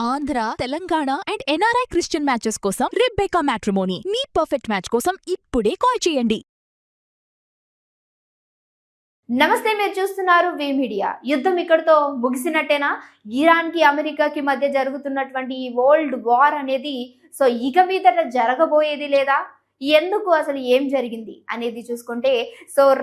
Andhra, Telangana and NRI Christian matches కోసం Rebecca matrimony మీ perfect match కోసం ఇప్పుడే కాల్ చేయండి. నమస్తే, మీరు చూస్తున్నారు వి మీడియా. యుద్ధం ఇక్కడితో ముగిసినట్టేనా? ఇరాన్ కి అమెరికాకి మధ్య జరుగుతున్నటువంటి ఈ వరల్డ్ వార్ అనేది ఇక మీదట జరగబోయేది లేదా? ఎందుకు, అసలు ఏం జరిగింది అనేది చూసుకుంటే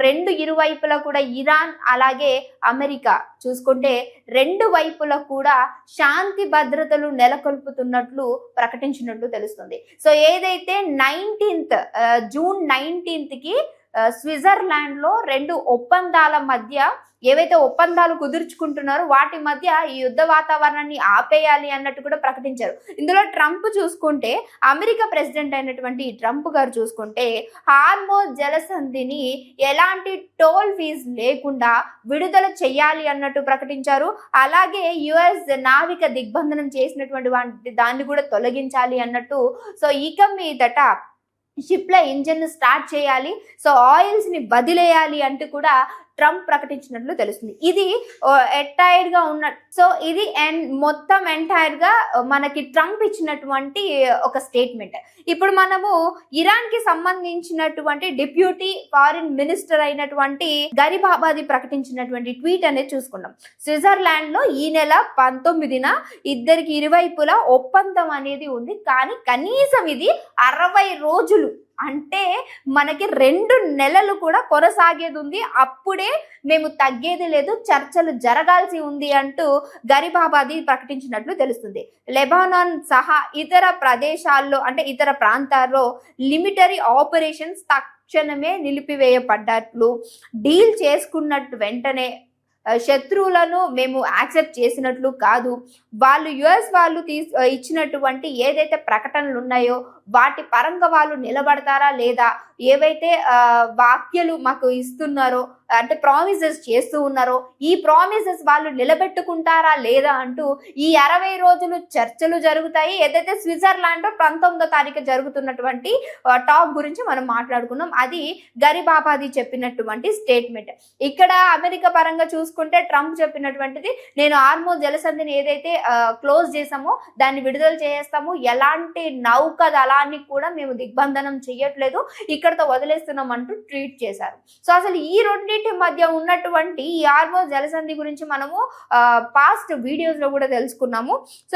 రెండు ఇరువైపులా కూడా ఇరాన్ అలాగే అమెరికా చూసుకుంటే రెండు వైపులా కూడా శాంతి భద్రతలు నెలకొల్పుతున్నట్లు ప్రకటించినట్లు తెలుస్తుంది. ఏదైతే జూన్ 19th కి స్విట్జర్లాండ్ లో రెండు ఒప్పందాల మధ్య ఏవైతే ఒప్పందాలు కుదుర్చుకుంటున్నారో వాటి మధ్య ఈ యుద్ధ వాతావరణాన్ని ఆపేయాలి అన్నట్టు కూడా ప్రకటించారు. ఇందులో ట్రంప్ చూసుకుంటే, అమెరికా ప్రెసిడెంట్ అయినటువంటి ట్రంప్ గారు చూసుకుంటే, హార్మోజ్ జలసంధిని ఎలాంటి టోల్ ఫీజ్ లేకుండా విడుదల చేయాలి అన్నట్టు ప్రకటించారు. అలాగే యుఎస్ నావిక దిగ్బంధనం చేసినటువంటి దాన్ని కూడా తొలగించాలి అన్నట్టు. ఇక మీదట షిప్ల ఇంజిన్ స్టార్ట్ చేయాలి, ఆయిల్స్ ని వదిలేయాలి అంటూ కూడా ట్రంప్ ప్రకటించినట్లు తెలుస్తుంది. ఇది ఎంటైర్ గా ఉన్న ఇది మొత్తం ఎంటైర్ గా మనకి ట్రంప్ ఇచ్చినటువంటి ఒక స్టేట్మెంట్. ఇప్పుడు మనము ఇరాన్ కి సంబంధించినటువంటి డిప్యూటీ ఫారిన్ మినిస్టర్ అయినటువంటి గరీబాబాది ప్రకటించినటువంటి ట్వీట్ అనేది చూసుకున్నాం. స్విట్జర్లాండ్ లో ఈ నెల 19న ఇద్దరికి ఇరువైపులా ఒప్పందం అనేది ఉంది, కానీ కనీసం ఇది 60 రోజులు అంటే మనకి 2 నెలలు కూడా కొనసాగేది ఉంది. అప్పుడే మేము తగ్గేది లేదు, చర్చలు జరగాల్సి ఉంది అంటూ గరీబాబాది ప్రకటించినట్లు తెలుస్తుంది. లెబానాన్ సహా ఇతర ప్రదేశాల్లో అంటే ఇతర ప్రాంతాల్లో మిలిటరీ ఆపరేషన్స్ తక్షణమే నిలిపివేయబడ్డట్లు, డీల్ చేసుకున్నట్టు వెంటనే శత్రువులను మేము యాక్సెప్ట్ చేసినట్లు కాదు, వాళ్ళు యుఎస్ వాళ్ళు ఇచ్చినటువంటి ఏదైతే ప్రకటనలు ఉన్నాయో వాటి పరంగా వాళ్ళు నిలబడతారా లేదా, ఏవైతే వాక్యాలు మాకు ఇస్తున్నారో అంటే ప్రామిసెస్ చేస్తూ ఉన్నారో ఈ ప్రామిసెస్ వాళ్ళు నిలబెట్టుకుంటారా లేదా అంటూ ఈ 60 రోజులు చర్చలు జరుగుతాయి. ఏదైతే స్విట్జర్లాండ్ 19వ తారీఖు జరుగుతున్నటువంటి టాక్ గురించి మనం మాట్లాడుకున్నాం. అది గరీబాబాది చెప్పినటువంటి స్టేట్మెంట్. ఇక్కడ అమెరికా పరంగా చూసుకుంటే ట్రంప్ చెప్పినటువంటిది, నేను హార్మోజ్ జలసంధిని ఏదైతే క్లోజ్ చేసామో దాన్ని విడుదల చేస్తాము, ఎలాంటి నౌక దళాన్ని కూడా మేము దిగ్బంధనం చేయట్లేదు, ఇక్కడతో వదిలేస్తున్నాం అంటూ ట్వీట్ చేశారు. అసలు ఈ రెండింటి మధ్య ఉన్నటువంటి ఈ హార్మోజ్ జలసంధి గురించి మనము పాస్ట్ వీడియోస్ లో కూడా తెలుసుకున్నాము.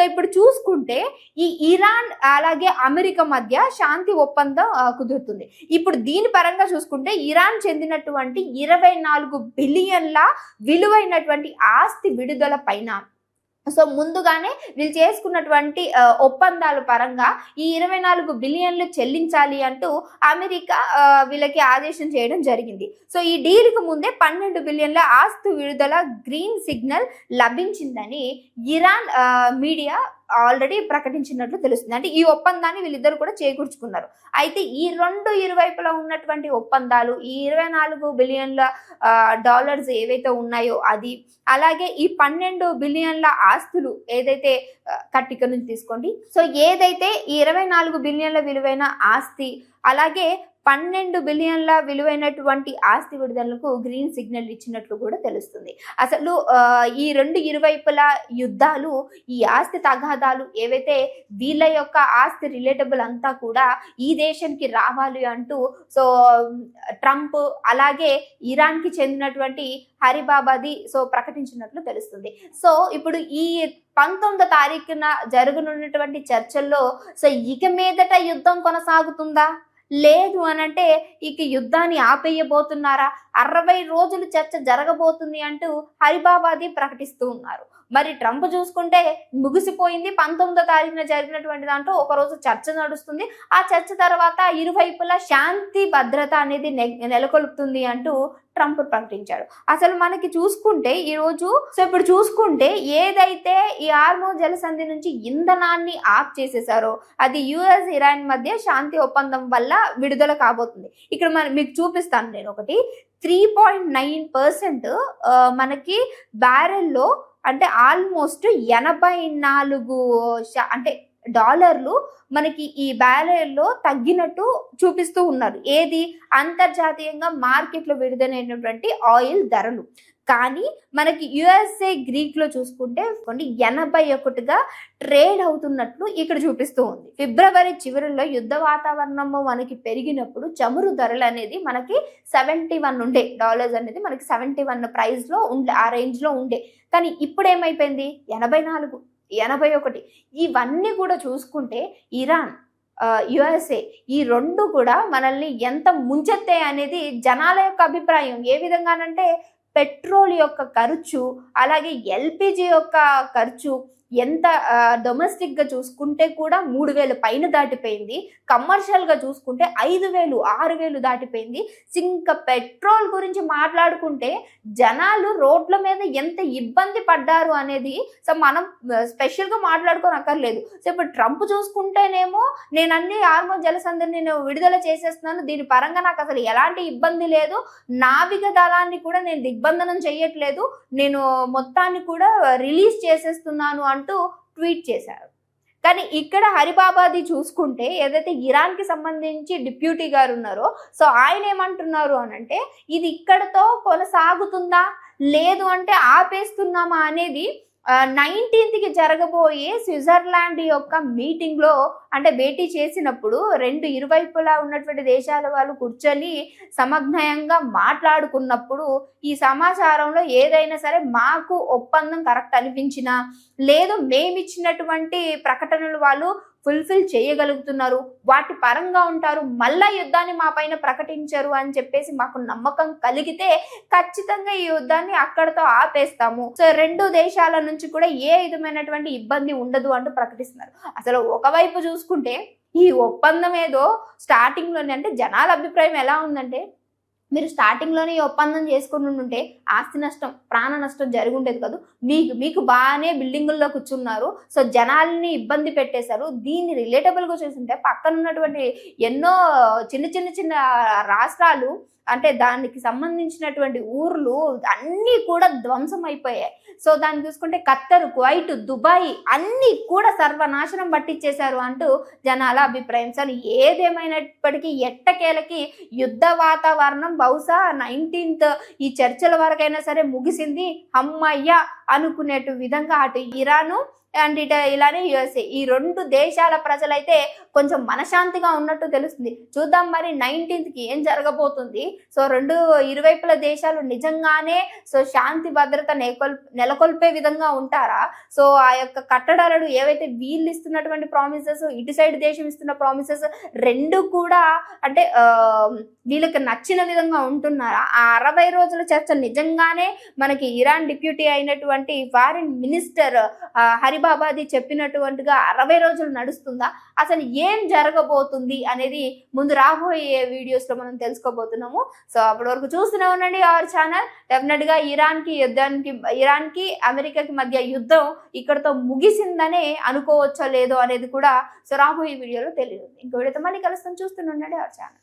ఇప్పుడు చూసుకుంటే ఈ ఇరాన్ అలాగే అమెరికా మధ్య శాంతి ఒప్పందం కుదురుతుంది. ఇప్పుడు దీని పరంగా చూసుకుంటే ఇరాన్ చెందినటువంటి 24 బిలియన్ల విలువైనటువంటి ఆస్తి విడుదల పైన ముందుగానే వీళ్ళు చేసుకున్నటువంటి ఒప్పందాల పరంగా ఈ 24 బిలియన్లు చెల్లించాలి అంటూ అమెరికా వీళ్ళకి ఆదేశం చేయడం జరిగింది. ఈ డీల్కి ముందే 12 బిలియన్ల ఆస్తి విడుదల గ్రీన్ సిగ్నల్ లభించిందని ఇరాన్ మీడియా ఆల్రెడీ ప్రకటించినట్లు తెలుస్తుంది. అంటే ఈ ఒప్పందాన్ని వీళ్ళిద్దరు కూడా చేకూర్చుకున్నారు. అయితే ఈ ఇరువైపులా ఉన్నటువంటి ఒప్పందాలు, ఈ 24 బిలియన్ల డాలర్స్ ఏవైతే ఉన్నాయో అది, అలాగే ఈ 12 బిలియన్ల ఆస్తులు ఏదైతే కట్టిక నుంచి తీసుకోండి, ఏదైతే ఈ 24 బిలియన్ల విలువైన ఆస్తి అలాగే 12 బిలియన్ల విలువైనటువంటి ఆస్తి విడుదలకు గ్రీన్ సిగ్నల్ ఇచ్చినట్లు కూడా తెలుస్తుంది. అసలు ఈ ఇరువైపుల యుద్ధాలు, ఈ ఆస్తి తగాదాలు ఏవైతే వీళ్ళ యొక్క ఆస్తి రిలేటబుల్ అంతా కూడా ఈ దేశానికి రావాలి అంటూ ట్రంప్ అలాగే ఇరాన్ కి చెందినటువంటి హరిబాబాది ప్రకటించినట్లు తెలుస్తుంది. ఇప్పుడు ఈ 19వ తారీఖున జరగనున్నటువంటి చర్చల్లో ఇక మీదట యుద్ధం కొనసాగుతుందా లేదు అనంటే ఇక యుద్ధాన్ని ఆపేయబోతున్నారా, 60 రోజులు చర్చ జరగబోతుంది అంటూ హరిబాబాది ప్రకటిస్తూ ఉన్నారు. మరి ట్రంప్ చూసుకుంటే ముగిసిపోయింది, 19వ తారీఖున జరిగినటువంటి దాంట్లో ఒక రోజు చర్చ నడుస్తుంది, ఆ చర్చ తర్వాత ఇరువైపులా శాంతి భద్రత అనేది నెలకొల్పుతుంది అంటూ ట్రంప్ ప్రకటించాడు. అసలు మనకి చూసుకుంటే ఈరోజు ఇప్పుడు చూసుకుంటే ఏదైతే ఈ హార్మోజ్ జలసంధి నుంచి ఇంధనాన్ని ఆఫ్ చేసేసారో అది యుఎస్ ఇరాన్ మధ్య శాంతి ఒప్పందం వల్ల విడుదల కాబోతుంది. ఇక్కడ మీకు చూపిస్తాను నేను ఒకటి. 3.9% మనకి బ్యారెల్లో అంటే ఆల్మోస్ట్ 84 అంటే డాలర్లు మనకి ఈ బ్యారెల్లో తగ్గినట్టు చూపిస్తూ ఉన్నారు. ఏది అంతర్జాతీయంగా మార్కెట్లో విడుదలైనటువంటి ఆయిల్ ధరలు కానీ మనకి యుఎస్ఏ గ్రీక్లో చూసుకుంటే 81గా ట్రేడ్ అవుతున్నట్లు ఇక్కడ చూపిస్తూ ఉంది. ఫిబ్రవరి చివరిలో యుద్ధ వాతావరణము మనకి పెరిగినప్పుడు చమురు ధరలు అనేది మనకి 71 ఉండే డాలర్స్ అనేది మనకి 71 ప్రైస్లో ఉండే, ఆ రేంజ్లో ఉండే. కానీ ఇప్పుడు ఏమైపోయింది 84, 81. ఇవన్నీ కూడా చూసుకుంటే ఇరాన్, యుఎస్ఏ ఈ రెండు కూడా మనల్ని ఎంత ముంచెత్తాయి అనేది జనాల యొక్క అభిప్రాయం. ఏ విధంగానంటే పెట్రోల్ యొక్క ఖర్చు, అలాగే ఎల్పిజి యొక్క ఖర్చు ఎంత డొమెస్టిక్గా చూసుకుంటే కూడా 3,000 పైన దాటిపోయింది. కమర్షియల్గా చూసుకుంటే 5,000, 6,000 దాటిపోయింది. ఇంకా పెట్రోల్ గురించి మాట్లాడుకుంటే జనాలు రోడ్ల మీద ఎంత ఇబ్బంది పడ్డారు అనేది సో మనం స్పెషల్గా మాట్లాడుకోనక్కర్లేదు. సో ఇప్పుడు ట్రంప్ చూసుకుంటేనేమో నేను అన్ని హార్మోన్ జలసంధిని నేను విడుదల చేసేస్తున్నాను, దీని పరంగా నాకు అసలు ఎలాంటి ఇబ్బంది లేదు, నావిక దళాన్ని కూడా నేను దిగ్బంధనం చేయట్లేదు, నేను మొత్తాన్ని కూడా రిలీజ్ చేసేస్తున్నాను అంటూ ట్వీట్ చేశారు. కానీ ఇక్కడ హరిబాబాది చూసుకుంటే ఏదైతే ఇరాన్కి సంబంధించి డిప్యూటీ గారు ఉన్నారో సో ఆయన ఏమంటున్నారు అనంటే ఇది ఇక్కడతో కొనసాగుతుందా లేదు అంటే ఆపేస్తున్నామా అనేది 19కి జరగబోయే స్విట్జర్లాండ్ యొక్క మీటింగ్లో అంటే భేటీ చేసినప్పుడు రెండు ఇరువైపులా ఉన్నటువంటి దేశాల వాళ్ళు కూర్చొని సమగ్నయంగా మాట్లాడుకున్నప్పుడు ఈ సమాచారంలో ఏదైనా సరే మాకు ఒప్పందం కరెక్ట్ అనిపించినా లేదు మేమిచ్చినటువంటి ప్రకటనలు వాళ్ళు ఫుల్ఫిల్ చేయగలుగుతున్నారు, వాటి పరంగా ఉంటారు, మళ్ళా యుద్ధాన్ని మా పైన ప్రకటించరు అని చెప్పేసి మాకు నమ్మకం కలిగితే ఖచ్చితంగా ఈ యుద్ధాన్ని అక్కడతో ఆపేస్తాము. సో రెండు దేశాల నుంచి కూడా ఏ విధమైనటువంటి ఇబ్బంది ఉండదు అంటూ ప్రకటిస్తున్నారు. అసలు ఒకవైపు చూసుకుంటే ఈ ఒప్పందం ఏదో స్టార్టింగ్లోనే అంటే జనాల అభిప్రాయం ఎలా ఉందంటే మీరు స్టార్టింగ్లోనే ఈ ఒప్పందం చేసుకుని ఉంటే ఆస్తి నష్టం, ప్రాణ నష్టం జరిగి ఉండేది కాదు. మీకు బాగానే బిల్డింగుల్లో కూర్చున్నారు, సో జనాల్ని ఇబ్బంది పెట్టేశారు. దీన్ని రిలేటబుల్గా చూస్తుంటే పక్కన ఉన్నటువంటి ఎన్నో చిన్న రాష్ట్రాలు అంటే దానికి సంబంధించినటువంటి ఊర్లు అన్నీ కూడా ధ్వంసం అయిపోయాయి. సో దాన్ని చూసుకుంటే ఖత్తర్, కువైట్, దుబాయ్ అన్నీ కూడా సర్వనాశనం పట్టించేశారు అంటూ జనాల అభిప్రాయం. సో ఏదేమైనప్పటికీ ఎట్టకేలకి యుద్ధ వాతావరణం బహుశా 19th ఈ చర్చల వరకైనా సరే ముగిసింది, అమ్మయ్య అనుకునేటు విధంగా అటు ఇరాను అండ్ ఇలానే యుఎస్ఏ ఈ రెండు దేశాల ప్రజలైతే కొంచెం మనశాంతిగా ఉన్నట్టు తెలుస్తుంది. చూద్దాం మరి 19కి ఏం జరగబోతుంది. సో రెండు ఇరువైపుల దేశాలు నిజంగానే సో శాంతి భద్రత నెలకొల్పే విధంగా ఉంటారా? సో ఆ యొక్క కట్టడాలు ఏవైతే వీళ్ళు ఇస్తున్నటువంటి ప్రామిసెస్, ఇటు సైడ్ దేశం ఇస్తున్న ప్రామిసెస్ రెండు కూడా అంటే వీళ్ళకి నచ్చిన విధంగా ఉంటున్నారా? ఆ 60 రోజుల చర్చ నిజంగానే మనకి ఇరాన్ డిప్యూటీ అయినటువంటి ఫారిన్ మినిస్టర్ హరిబాబాది చెప్పినటువంటిగా 60 రోజులు నడుస్తుందా? అసలు ఏం జరగబోతుంది అనేది ముందు రాబోయే వీడియోస్లో మనం తెలుసుకోబోతున్నాము. సో అప్పటి వరకు చూస్తూనే ఉండండి అవర్ ఛానల్. డెఫినెట్గా ఇరాన్కి అమెరికాకి మధ్య యుద్ధం ఇక్కడతో ముగిసిందనే అనుకోవచ్చో లేదో అనేది కూడా సో రాబోయే వీడియోలో తెలియదు. ఇంకో వీడియోతో మళ్ళీ కలుస్తాం. చూస్తూనే ఉండండి అవర్ ఛానల్.